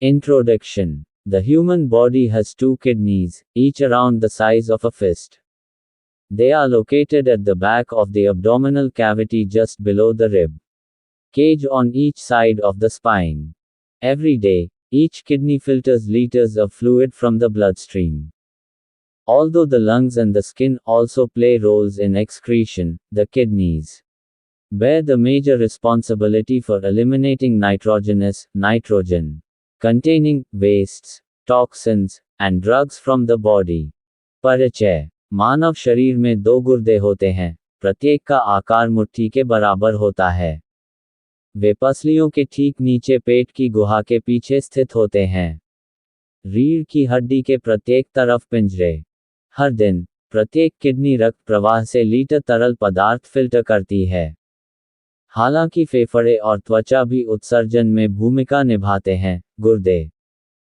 Introduction. The human body has two kidneys, each around the size of a fist. They are located at the back of the abdominal cavity just below the rib cage on each side of the spine. Every day, each kidney filters liters of fluid from the bloodstream. Although the lungs and the skin also play roles in excretion, the kidneys bear the major responsibility for eliminating nitrogenous, nitrogen containing wastes, toxins, and drugs from the body. परिचय. मानव शरीर में दो गुर्दे होते हैं, प्रत्येक का आकार मुट्ठी के बराबर होता है। वे पसलियों के ठीक नीचे पेट की गुहा के पीछे स्थित होते हैं। रीढ़ की हड्डी के प्रत्येक तरफ पिंजरे। हर दिन, प्रत्येक किडनी रक्त प्रवाह से लीटर तरल पदार्थ फिल्टर करती है। हालांकि फेफड़े और त्वचा भी उत्सर्जन में भूमिका निभाते हैं, गुर्दे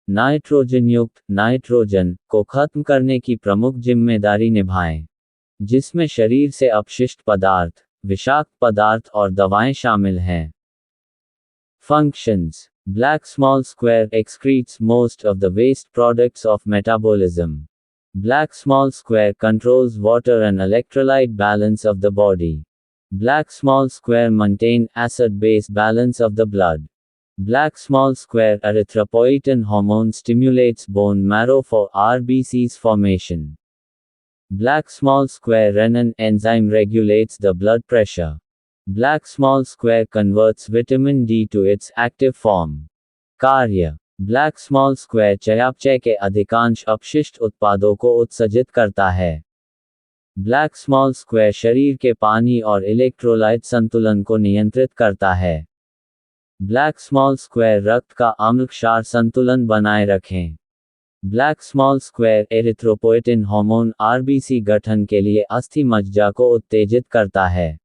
नाइट्रोजन को खत्म करने की प्रमुख जिम्मेदारी निभाएं, जिसमें शरीर से अपशिष्ट पदार्थ, विषाक्त पदार्थ और दवाएं शामिल हैं। Functions. Black small square excretes most of the waste products of metabolism. Black small square controls water and electrolyte balance of the body. Black small square maintain acid-base balance of the blood. Black small square erythropoietin hormone stimulates bone marrow for RBCs formation. Black small square renin enzyme regulates the blood pressure. Black small square converts vitamin D to its active form. कार्य. Black small square चयापचय के अधिकांश अपशिष्ट उत्पादों को उत्सर्जित करता है। Black small square शरीर के पानी और इलेक्ट्रोलाइट संतुलन को नियंत्रित करता है। Black small square रक्त का अम्ल क्षार संतुलन बनाए रखें। Black small square erythropoietin hormone RBC गठन के लिए अस्थि मज्जा को उत्तेजित करता है।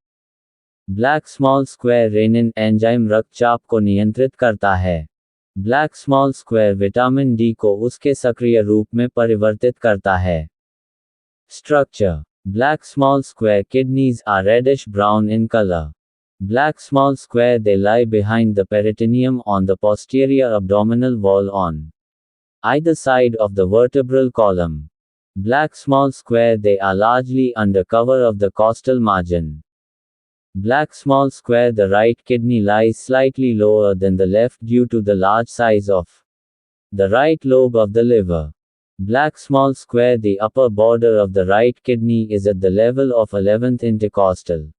Black small square renin enzyme रक्तचाप को नियंत्रित करता है। Black small square vitamin D को उसके सक्रिय रूप में परिवर्तित करता है। Structure. Black small square kidneys are reddish brown in color. Black small square they lie behind the peritoneum on the posterior abdominal wall on either side of the vertebral column. Black small square they are largely under cover of the costal margin. Black small square the right kidney lies slightly lower than the left due to the large size of the right lobe of the liver. Black small square the upper border of the right kidney is at the level of 11th intercostal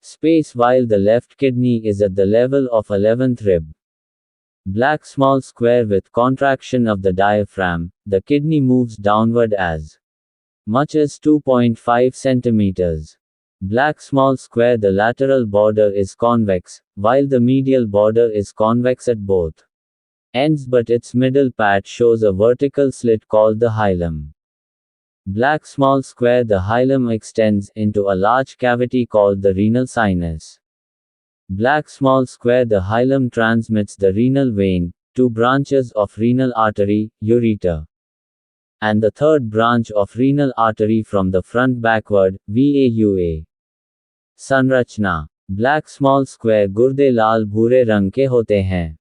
space while the left kidney is at the level of 11th rib. Black small square with contraction of the diaphragm, the kidney moves downward as much as 2.5 centimeters. Black small square the lateral border is convex, while the medial border is convex at both ends but its middle part shows a vertical slit called the hilum. Black small square the hilum extends into a large cavity called the renal sinus. Black small square the hilum transmits the renal vein, two branches of renal artery, ureter, and the third branch of renal artery from the front backward, VAUA. संरचना. Black small square गुर्दे लाल भूरे रंग के होते हैं।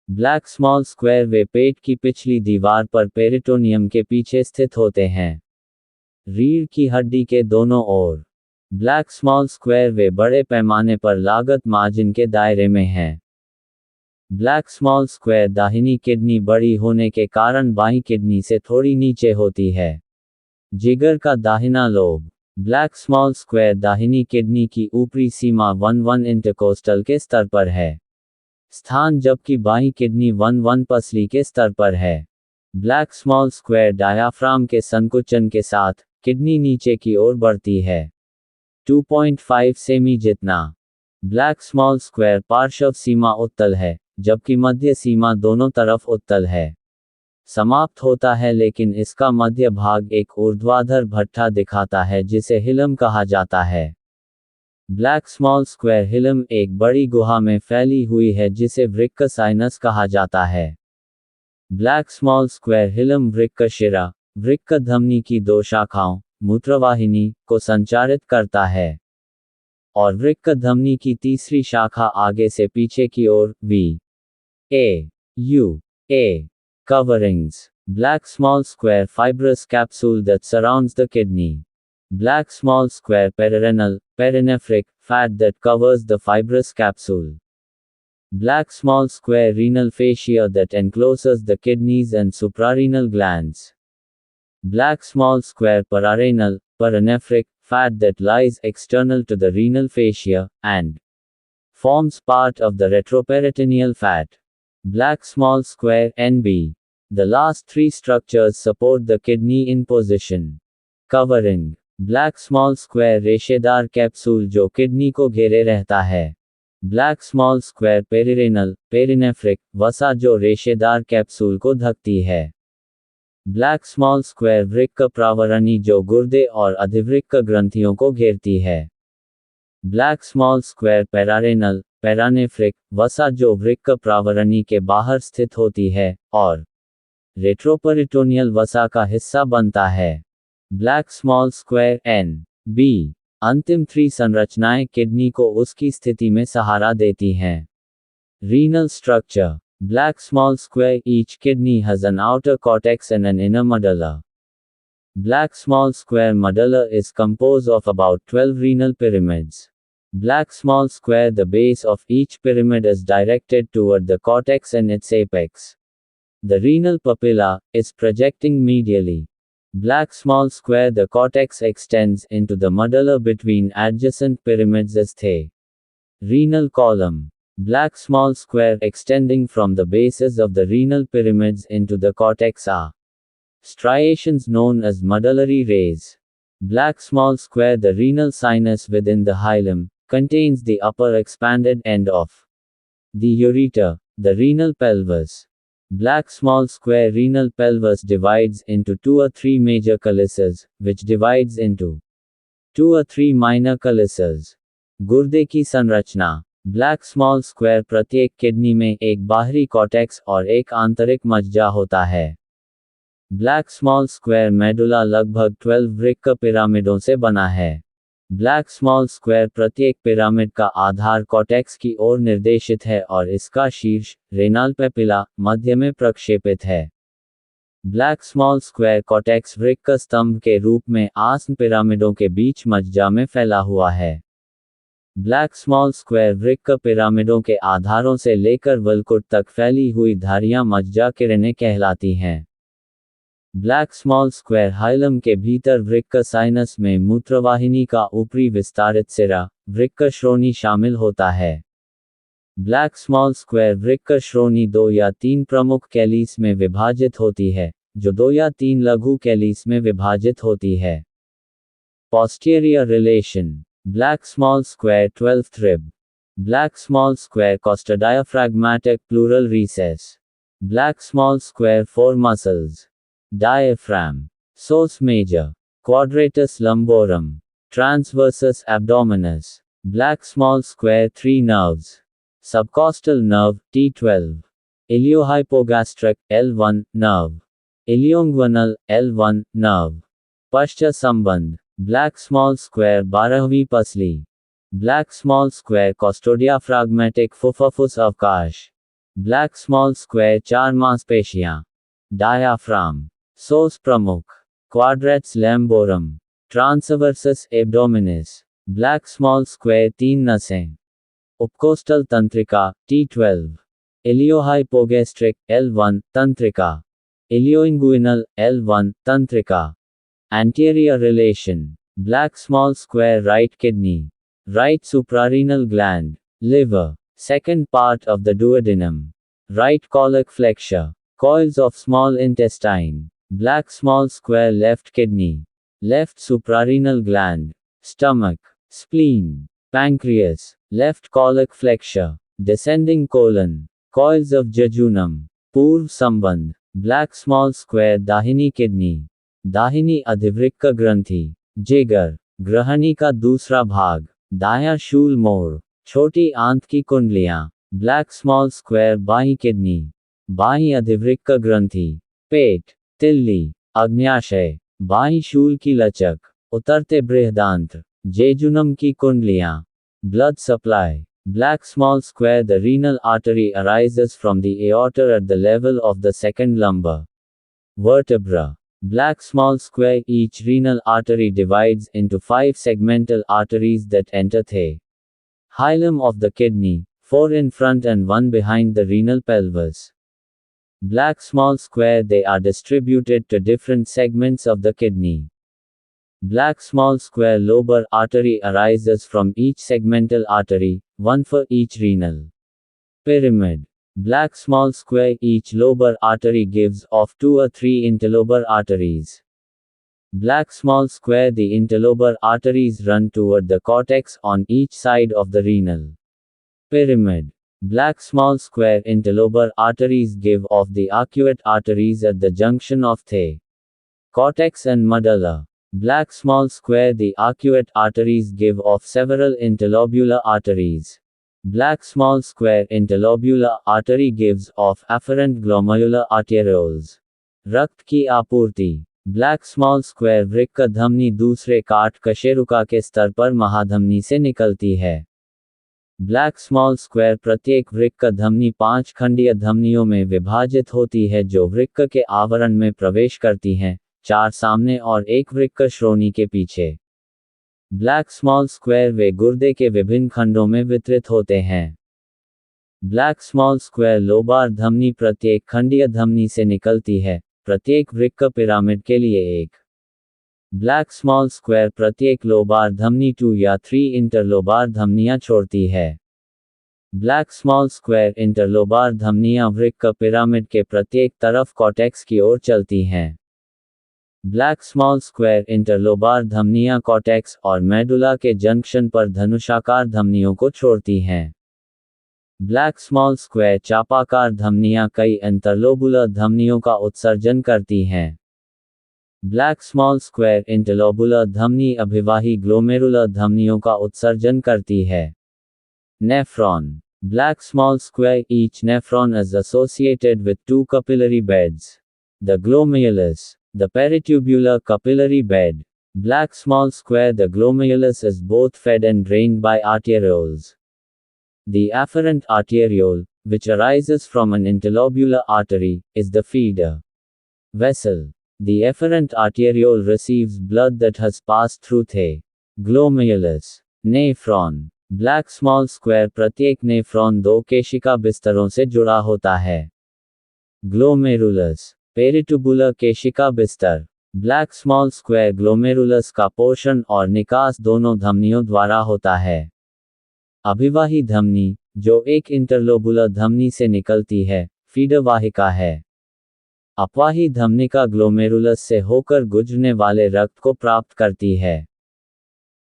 Black small square वे पेट की पिछली दीवार पर पेरिटोनियम के पीछे स्थित होते हैं, रीढ़ की हड्डी के दोनों ओर। ब्लैक स्मॉल स्क्वायर वे बड़े पैमाने पर लागत मार्जिन के दायरे में हैं। ब्लैक स्मॉल स्क्वायर दाहिनी किडनी बड़ी होने के कारण बाईं किडनी से थोड़ी नीचे होती है। जिगर का दाहिना लोब। ब्लैक स्मॉल स्क्वायर दाहिनी किडनी की ऊपरी सीमा 1-1 इंटरकोस्टल के स्तर पर है स्थान जबकि बाईं किडनी 1-1 पसली के स्तर पर है। ब्लैक स्मॉल स्क्वायर डायाफ्राम के संकुचन के साथ किडनी नीचे की ओर बढ़ती है 2.5 सेमी जितना। ब्लैक स्मॉल स्क्वायर पार्श्व सीमा उत्तल है जबकि मध्य सीमा दोनों तरफ उत्तल है। समाप्त होता है लेकिन इसका मध्य भाग एक ऊर्ध्वाधर भट्ठा दिखाता है जिसे हिलम कहा जाता है। ब्लैक स्मॉल स्क्वायर हिलम एक बड़ी गुहा में फैली हुई है जिसे वृक्क साइनस कहा जाता है। ब्लैक स्मॉल स्क्वायर हिलम वृक्क शिरा, वृक्क धमनी की दो शाखाओं, मूत्रवाहिनी, को संचारित करता है और वृक्क धमनी की तीसरी शाखा आगे से पीछे की ओर, VAU, A. Coverings. Black small square fibrous capsule that surrounds the kidney. Black small square perinephric fat that covers the fibrous capsule. Black small square renal fascia that encloses the kidneys and suprarenal glands. Black small square paranephric fat that lies external to the renal fascia, and forms part of the retroperitoneal fat. Black small square NB. The last three structures support the kidney in position. Covering. Black small square रेशेदार capsule जो kidney को घेरे रहता है. Black small square perinephric वसा जो रेशेदार capsule को ढकती है. Black small square वृक्क प्रावरणी जो गुर्दे और अधिवृक्क ग्रंथियों को घेरती है. Black small square paranephric वसा जो वृक्क प्रावरणी के बाहर स्थित होती है, और रेट्रोपेरिटोनियल वसा का हिस्सा बनता है. Black small square NB. अंतिम 3 संरचनाएं किडनी को उसकी स्थिति में सहारा देती हैं. Renal structure. Black small square each kidney has an outer cortex and an inner medulla. Black small square medulla is composed of about 12 renal pyramids. Black small square the base of each pyramid is directed toward the cortex and its apex. The renal papilla is projecting medially. Black small square the cortex extends into the medulla between adjacent pyramids as the renal column. Black small square extending from the bases of the renal pyramids into the cortex are striations known as medullary rays. Black small square the renal sinus within the hilum contains the upper expanded end of the ureter, the renal pelvis. Black small square renal pelvis divides into 2 or 3 major calyces, which divides into 2 or 3 minor calyces. गुर्दे की संरचना. Black small square प्रत्येक kidney में एक बाहरी cortex और एक आंतरिक मज्जा होता है. ब्लैक स्मॉल स्क्वायर मेडुला लगभग 12 वृक्क पिरामिडों से बना है. ब्लैक स्मॉल स्क्वायर प्रत्येक पिरामिड का आधार कॉर्टेक्स की ओर निर्देशित है और इसका शीर्ष, रेनाल पेपिला, मध्य में प्रक्षेपित है. ब्लैक स्मॉल स्क्वायर कॉर्टेक्स वृक्क स्तंभ के रूप में आसन पिरामिडों के बीच मज्जा में फैला हुआ है. ब्लैक स्मॉल स्क्वायर वृक्क पिरामिडों के आधारों से लेकर वलकुट तक फैली हुई धारियां मज्जा किरणें कहलाती हैं. ब्लैक स्मॉल स्क्वायर हाइलम के भीतर वृक्क साइनस में मूत्रवाहिनी का ऊपरी विस्तारित सिरा, वृक्क श्रोणि शामिल होता है. ब्लैक स्मॉल स्क्वायर वृक्क श्रोणि 2 या 3 प्रमुख कैलीस में विभाजित होती है, जो 2 या 3 लघु कैलीस में विभाजित होती है. Posterior relation. Black small square 12th rib. Black small square costodiaphragmatic pleural recess. Black small square 4 muscles. Diaphragm. Psoas major. Quadratus lumborum. Transversus abdominis. Black small square 3 nerves. Subcostal nerve, T12. Iliohypogastric, L1, nerve. Ilioinguinal, L1, nerve. Pashcha sambandh. Black small square 12वीं पसली. Black small square costodiaphragmatic फुफ्फुस अवकाश. Black small square 4 मांसपेशियां. Diaphragm. Psoas प्रमुख. Quadratus lumborum. Transversus abdominis. Black small square 3 नसें. उपकोस्टल तंत्रिका, T12. Iliohypogastric, L1, तंत्रिका. Ilioinguinal, L1, तंत्रिका. Anterior relation. Black small square right kidney. Right suprarenal gland. Liver. Second part of the duodenum. Right colic flexure. Coils of small intestine. Black small square left kidney. Left suprarenal gland. Stomach. Spleen. Pancreas. Left colic flexure. Descending colon. Coils of jejunum. Purv sambandh. Black small square दाहिनी kidney. दाहिनी अधिवृक्क ग्रंथि. जिगर. ग्रहणी का दूसरा भाग. दायां शूल मोड़. छोटी आंत की कुंडलियां. ब्लैक स्मॉल स्क्वायर बाईं किडनी. बाईं अधिवृक्क ग्रंथि. पेट. तिल्ली. अग्न्याशय. बाईं शूल की लचक. उतरते बृहदांत्र. जेजुनम की कुंडलियां. Blood supply. Black small square. The renal artery arises from the aorta at the level of the second lumbar vertebra. Black small square. Each renal artery divides into 5 segmental arteries that enter the hilum of the kidney, 4 in front and 1 behind the renal pelvis. Black small square. They are distributed to different segments of the kidney. Black small square. Lobar artery arises from each segmental artery, one for each renal pyramid. Black small square. Each lobar artery gives off 2 or 3 interlobar arteries. Black small square. The interlobar arteries run toward the cortex on each side of the renal pyramid. Black small square. Interlobar arteries give off the arcuate arteries at the junction of the cortex and medulla. Black small square. The arcuate arteries give off several interlobular arteries. Black small square. Interlobular artery gives off afferent glomerular arterioles. रक्त की आपूर्ति. Black small square वृक्क धमनी दूसरे काट कशेरुका के स्तर पर महाधमनी से निकलती है. ब्लैक स्मॉल स्क्वायर प्रत्येक वृक्क धमनी 5 खंडीय धमनियों में विभाजित होती है जो वृक्क के आवरण में प्रवेश करती हैं, 4 सामने और 1 वृक्क श्रोणि के पीछे. ब्लैक स्मॉल स्क्वायर वे गुर्दे के विभिन्न खंडों में वितरित होते हैं. ब्लैक स्मॉल स्क्वायर लोबार धमनी प्रत्येक खंडीय धमनी से निकलती है, प्रत्येक वृक्क पिरामिड के लिए एक. ब्लैक स्मॉल स्क्वायर प्रत्येक लोबार धमनी 2 या 3 इंटरलोबार धमनियां छोड़ती है. ब्लैक स्मॉल स्क्वायर इंटरलोबार धमनियां वृक्क पिरामिड के प्रत्येक तरफ कॉर्टेक्स की ओर चलती हैं. ब्लैक स्मॉल स्क्वायर इंटरलोबार धमनियां कॉर्टेक्स और मेडुला के जंक्शन पर धनुषाकार धमनियों को छोड़ती हैं. ब्लैक स्मॉल स्क्वायर चापाकार धमनियां कई इंटरलोबुलर धमनियों का उत्सर्जन करती हैं. ब्लैक स्मॉल स्क्वायर इंटरलोबुलर धमनी अभिवाही ग्लोमेरुलर धमनियों का उत्सर्जन करती है. Nephron. Black small square each nephron is associated with 2 capillary beds. The glomerulus, the peritubular capillary bed. Black small square. The glomerulus is both fed and drained by arterioles. The afferent arteriole, which arises from an interlobular artery, is the feeder vessel. The efferent arteriole receives blood that has passed through the glomerulus. Nephron. Black small square प्रत्येक nephron 2 केशिका बिस्तरों से जुड़ा होता है. Glomerulus. Peritubular केशिका बिस्तर. Black small square glomerulus का पोषण और निकास दोनों धमनियों द्वारा होता है. अभिवाही धमनी, जो एक इंटरलोबुलर धमनी से निकलती है, फीडर वाहिका है. अपवाही धमनिका ग्लोमेरुलस से होकर गुजरने वाले रक्त को प्राप्त करती है.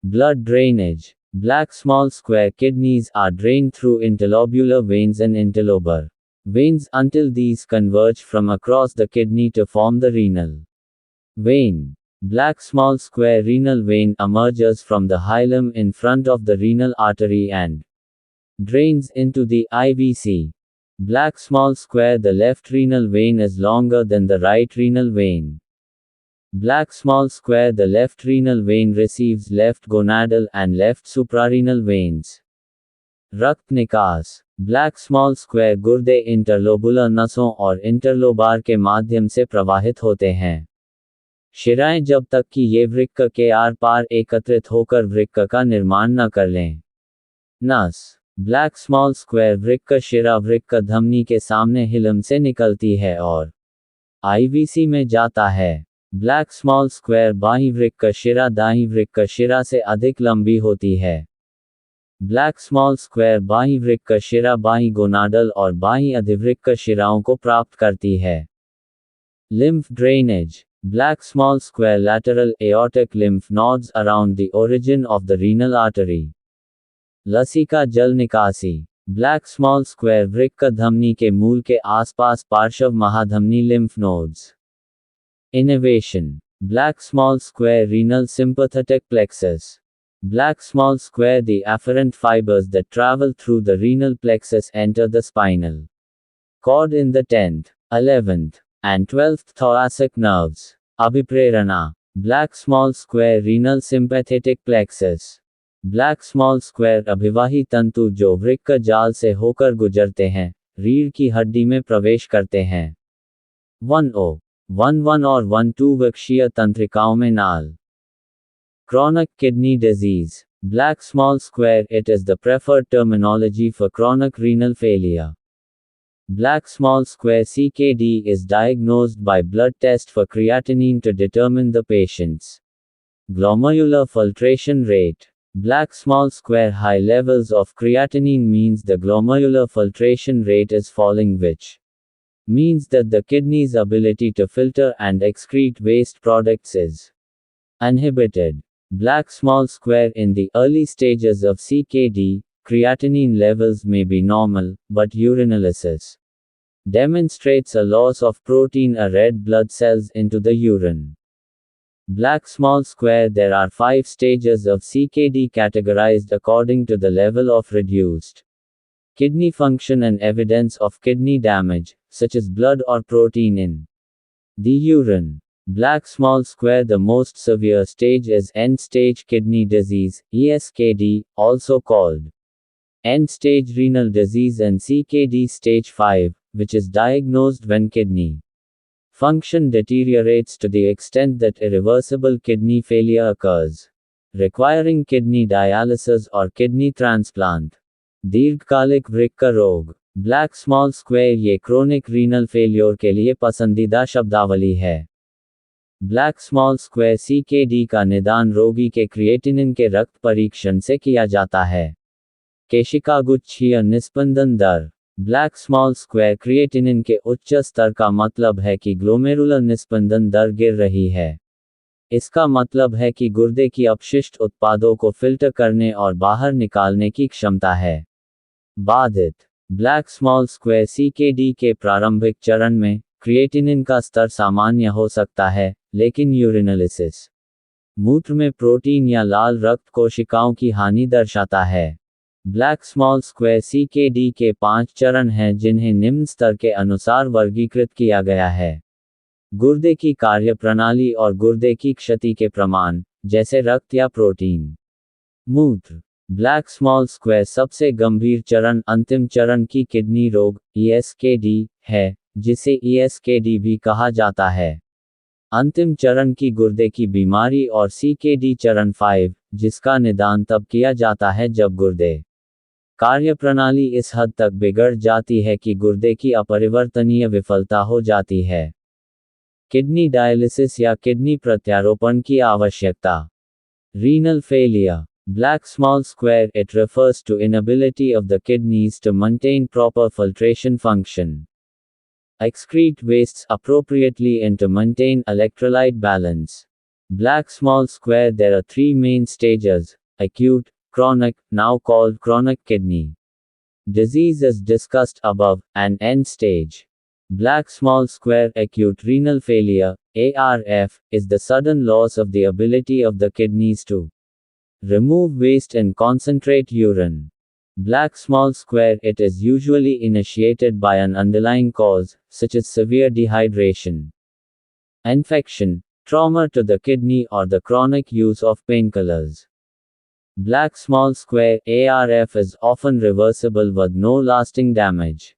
Blood drainage. Black small square kidneys are drained through interlobular veins and interlobar veins until these converge from across the kidney to form the renal vein. Black small square renal vein emerges from the hilum in front of the renal artery and drains into the IVC. Black small square. The left renal vein is longer than the right renal vein. Black small square. The left renal vein receives left gonadal and left suprarenal veins. रक्त निकास. Black small square गुर्दे interlobular नसों और interlobar के माध्यम से प्रवाहित होते हैं. शिराएं जब तक कि ये वृक्क के आर पार एकत्रित होकर वृक्क का निर्माण न कर लें. नस. ब्लैक स्मॉल स्क्वायर वृक्क शिरा वृक्क धमनी के सामने हिलम से निकलती है और आईवीसी में जाता है. ब्लैक स्मॉल स्क्वायर बाईं वृक्क शिरा दाईं वृक्क शिरा से अधिक लंबी होती है. ब्लैक स्मॉल स्क्वायर बाईं वृक्क शिरा बाईं गोनाडल और बाईं अधिवृक्क शिराओं को प्राप्त करती है. Lymph drainage. Black small square lateral aortic lymph nodes around the origin of the renal artery. लसिका जल निकासी. ब्लैक स्मॉल स्क्वायर वृक्क धमनी के मूल के आसपास पार्श्व महाधमनी lymph nodes. Innervation. Black small square renal sympathetic plexus. Black small square. The afferent fibers that travel through the renal plexus enter the spinal cord in the 10th, 11th, and 12th thoracic nerves. Abhiprerana. Black small square renal sympathetic plexus. Black small square अभिवाही तंतु जो वृक्क जाल से होकर गुजरते हैं, रीढ़ की हड्डी में प्रवेश करते हैं। 1O 1-1 और 1-2 वृक्षीय तंत्रिकाओं में नाल। Chronic kidney disease. Black small square. It is the preferred terminology for chronic renal failure. Black small square CKD is diagnosed by blood test for creatinine to determine the patient's glomerular filtration rate. Black small square high levels of creatinine means the glomerular filtration rate is falling, which means that the kidney's ability to filter and excrete waste products is inhibited. Black small square. In the early stages of CKD, creatinine levels may be normal, but urinalysis demonstrates a loss of protein or red blood cells into the urine. Black small square. There are 5 stages of CKD categorized according to the level of reduced kidney function and evidence of kidney damage, such as blood or protein in the urine. Black small square. The most severe stage is end-stage kidney disease, ESKD, also called end-stage renal disease, and CKD stage 5, which is diagnosed when kidney function deteriorates to the extent that irreversible kidney failure occurs, requiring kidney dialysis or kidney transplant. दीर्घकालिक वृक्क रोग. Black small square ये chronic renal failure के लिए पसंदीदा शब्दावली है. Black small square CKD का निदान रोगी के क्रिएटिनिन के रक्त परीक्षण से किया जाता है. केशिकागुच्छीय निस्पंदन दर. ब्लैक स्मॉल स्क्वायर क्रिएटिनिन के उच्च स्तर का मतलब है कि ग्लोमेरुलर निस्पंदन दर गिर रही है. इसका मतलब है कि गुर्दे की अपशिष्ट उत्पादों को फिल्टर करने और बाहर निकालने की क्षमता है बाधित. ब्लैक स्मॉल स्क्वायर CKD के प्रारंभिक चरण में क्रिएटिनिन का स्तर सामान्य हो सकता है, लेकिन यूरिनालिसिस मूत्र में प्रोटीन या लाल रक्त कोशिकाओं की हानि दर्शाता है. ब्लैक स्मॉल स्क्वायर CKD के 5 चरण हैं जिन्हें निम्न स्तर के अनुसार वर्गीकृत किया गया है. गुर्दे की कार्यप्रणाली और गुर्दे की क्षति के प्रमाण, जैसे रक्त या प्रोटीन. मूत्र. ब्लैक स्मॉल स्क्वायर सबसे गंभीर चरण अंतिम चरण की किडनी रोग ESKD है, जिसे ESKD भी कहा जाता है. अंतिम चरण की गुर्दे की बीमारी और CKD चरण 5, जिसका निदान तब किया जाता है जब गुर्दे कार्यप्रणाली इस हद तक बिगड़ जाती है कि गुर्दे की अपरिवर्तनीय विफलता हो जाती है. किडनी डायलिसिस या किडनी प्रत्यारोपण की आवश्यकता. Renal failure. Black small square. It refers to inability of the kidneys to maintain proper filtration function, excrete wastes appropriately, and to maintain electrolyte balance. Black small square. There are 3 main stages: acute, chronic, now called chronic kidney disease as discussed above, and end stage. Black small square acute renal failure ARF is the sudden loss of the ability of the kidneys to remove waste and concentrate urine. Black small square. It is usually initiated by an underlying cause, such as severe dehydration, infection, trauma to the kidney, or the chronic use of painkillers. Black small square ARF is often reversible with no lasting damage.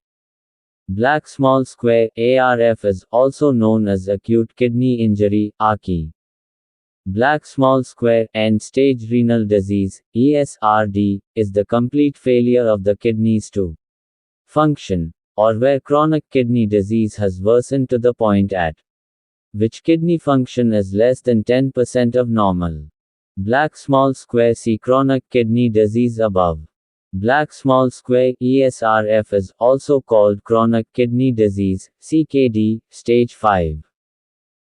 Black small square ARF is also known as acute kidney injury (AKI). Black small square end-stage renal disease ESRD is the complete failure of the kidneys to function, or where chronic kidney disease has worsened to the point at which kidney function is less than 10% of normal. Black small square. See chronic kidney disease above. Black small square ESRF is also called chronic kidney disease CKD stage 5.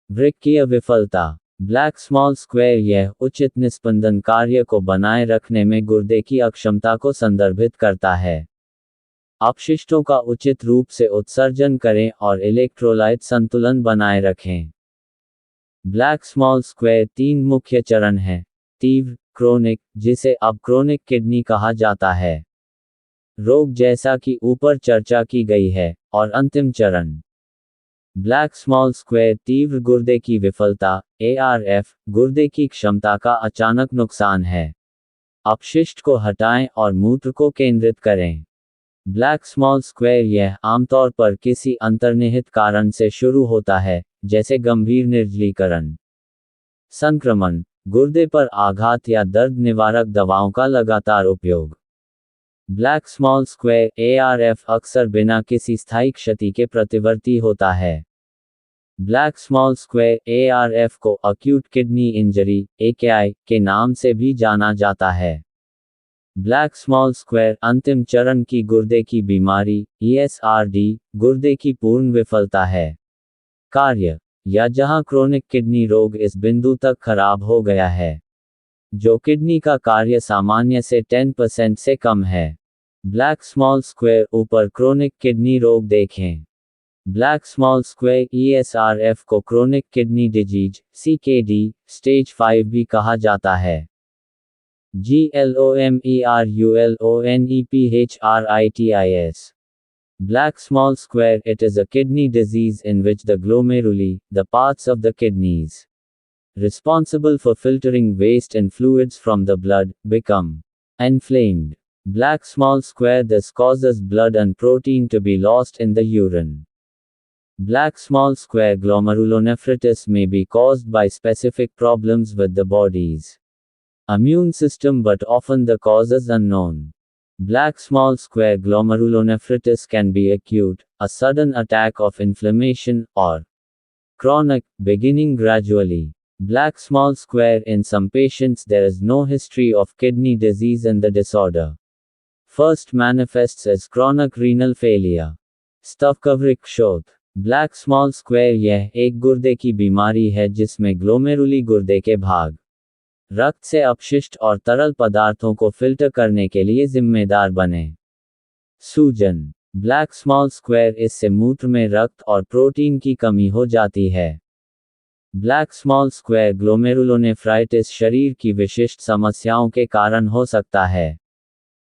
वृक्कीय विफलता. Black small square यह उचित निस्पंदन कार्य को बनाए रखने में गुर्दे की अक्षमता को संदर्भित करता है. अपशिष्टों का उचित रूप से उत्सर्जन करें और इलेक्ट्रोलाइट संतुलन बनाए रखें. ब्लैक स्मॉल स्क्वायर 3 मुख्य चरण हैं: तीव्र, क्रोनिक, जिसे अब क्रोनिक किडनी कहा जाता है, रोग जैसा कि ऊपर चर्चा की गई है, और अंतिम चरण. ब्लैक स्मॉल स्क्वायर तीव्र गुर्दे की विफलता ARF गुर्दे की क्षमता का अचानक नुकसान है. अपशिष्ट को हटाएं और मूत्र को केंद्रित करें। ब्लैक स्मॉल स्क्वायर यह आमतौर पर किसी अंतर्निहित कारण से शुरू होता है, जैसे गंभीर निर्जलीकरण, संक्रमण, गुर्दे पर आघात या दर्द निवारक दवाओं का लगातार उपयोग। ब्लैक स्मॉल स्क्वायर ARF अक्सर बिना किसी स्थायी क्षति के प्रतिवर्ती होता है। ब्लैक स्मॉल स्क्वायर ARF को अक्यूट किडनी इंजरी AKI के नाम से भी जाना जाता है। ब्लैक स्मॉल स्क्वायर अंतिम चरण की गुर्दे की बीमारी ESRD, गुर्दे की पूर्ण विफलता है। कार्य या जहां क्रोनिक किडनी रोग इस बिंदु तक खराब हो गया है जो किडनी का कार्य सामान्य से 10% से कम है। ब्लैक स्मॉल स्क्वायर ऊपर क्रोनिक किडनी रोग देखें। ब्लैक स्मॉल स्क्वायर ESRF को chronic kidney disease CKD stage 5 भी कहा जाता है। GLOMERULONEPHRITIS Black small square. It is a kidney disease in which the glomeruli, the parts of the kidneys responsible for filtering waste and fluids from the blood, become inflamed. Black small square. This causes blood and protein to be lost in the urine. Black small square glomerulonephritis may be caused by specific problems with the body's immune system, but often the cause is unknown. Black small square glomerulonephritis can be acute, a sudden attack of inflammation, or chronic, beginning gradually. Black small square. In some patients there is no history of kidney disease and the disorder first manifests as chronic renal failure. स्तवकवृक शोथ. Black small square यह एक गुर्दे की बीमारी है जिसमें glomeruli गुर्दे के भाग रक्त से अपशिष्ट और तरल पदार्थों को फिल्टर करने के लिए जिम्मेदार बने। सूजन. Black small square. इससे मूत्र में रक्त और प्रोटीन की कमी हो जाती है। ब्लैक स्मॉल स्क्वायर ग्लोमेरुलोनेफ्राइटिस शरीर की विशिष्ट समस्याओं के कारण हो सकता है।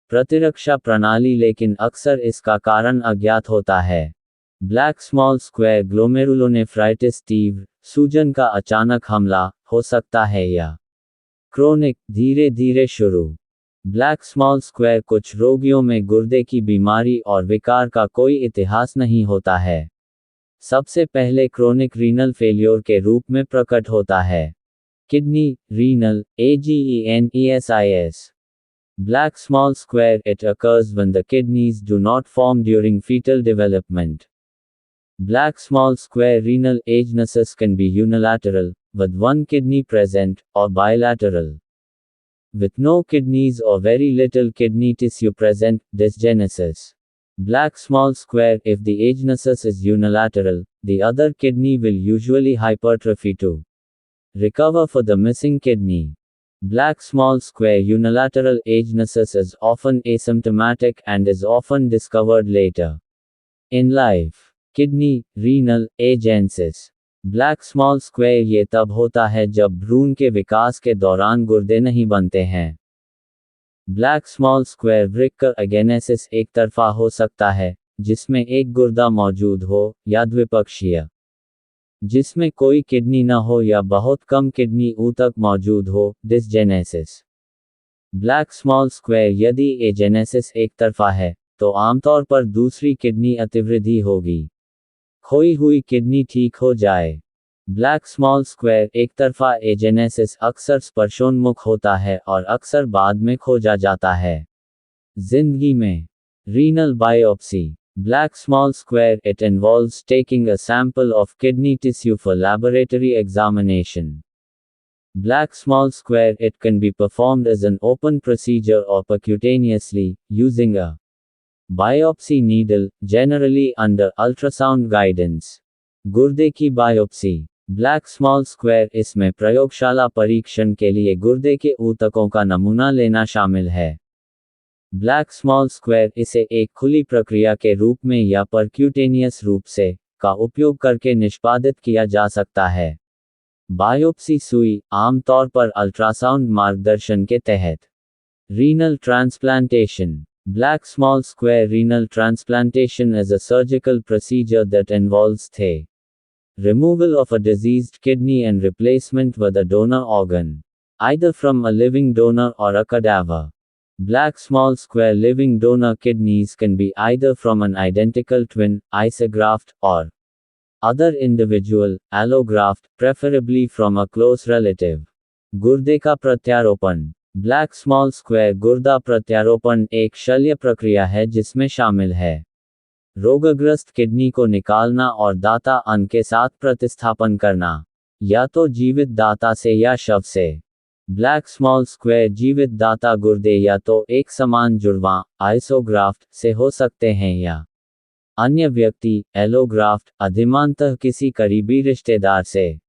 प्रतिरक्षा प्रणाली, लेकिन अक्सर इसका कारण अज्ञात होता है। ब्लैक स्मॉल स्क्वायर ग्लोमेरुलोनेफ्राइटिस तीव्र सूजन का अचानक हमला हो सकता है या क्रोनिक धीरे धीरे शुरू। ब्लैक स्मॉल स्क्वायर कुछ रोगियों में गुर्दे की बीमारी और विकार का कोई इतिहास नहीं होता है। सबसे पहले क्रोनिक रीनल फेल्योर के रूप में प्रकट होता है। Kidney renal AGENESIS. Black small square. It occurs when the kidneys do not form during fetal development. Black small square renal agenesis can be unilateral, with one kidney present, or bilateral, with no kidneys or very little kidney tissue present, dysgenesis. Black small square. If the agenesis is unilateral, the other kidney will usually hypertrophy to recover for the missing kidney. Black small square unilateral agenesis is often asymptomatic and is often discovered later in life. Kidney renal agenesis. Black small square ये तब होता है जब भ्रूण के विकास के दौरान गुर्दे नहीं बनते हैं। ब्लैक स्मॉल स्क्वायर वृक्क एगेनेसिस एक तरफा हो सकता है, जिसमें एक गुर्दा मौजूद हो, या द्विपक्षीय, जिसमें कोई किडनी न हो या बहुत कम किडनी ऊतक मौजूद हो, डिसजेनेसिस। ब्लैक स्मॉल स्क्वायर यदि एजेनेसिस एक तरफा है, तो आमतौर पर दूसरी किडनी अतिवृद्धि होगी। खोई हुई किडनी ठीक हो जाए। ब्लैक स्मॉल स्क्वायर एक तरफा एजेनेसिस अक्सर स्पर्शोन्मुख होता है और अक्सर बाद में खोजा जाता है। जिंदगी में renal biopsy. Black small square. It involves taking a sample of kidney tissue for laboratory examination. Black small square. It can be performed as an open procedure or percutaneously, using a biopsy needle, generally under ultrasound guidance. गुर्दे की biopsy. Black small square. इसमें प्रयोगशाला परीक्षण के लिए गुर्दे के ऊतकों का नमूना लेना शामिल है। ब्लैक स्मॉल स्क्वायर इसे एक खुली प्रक्रिया के रूप में या परक्यूटेनियस रूप से का उपयोग करके निष्पादित किया जा सकता है। बायोप्सी सुई, आमतौर पर अल्ट्रासाउंड मार्गदर्शन के तहत। Renal transplantation. Black small square renal transplantation is a surgical procedure that involves the removal of a diseased kidney and replacement with a donor organ, either from a living donor or a cadaver. Black small square living donor kidneys can be either from an identical twin, isograft, or other individual, allograft, preferably from a close relative. गुर्दे का प्रत्यारोपण. Black small square गुर्दा प्रत्यारोपण एक शल्य प्रक्रिया है जिसमें शामिल है रोगग्रस्त किडनी को निकालना और दाता अन्न के साथ प्रतिस्थापन करना, या तो जीवित दाता से या शव से. ब्लैक स्मॉल स्क्वायर जीवित दाता गुर्दे या तो एक समान जुड़वां, आइसोग्राफ्ट, से हो सकते हैं या अन्य व्यक्ति, एलोग्राफ्ट, अधिमानतः किसी करीबी रिश्तेदार से.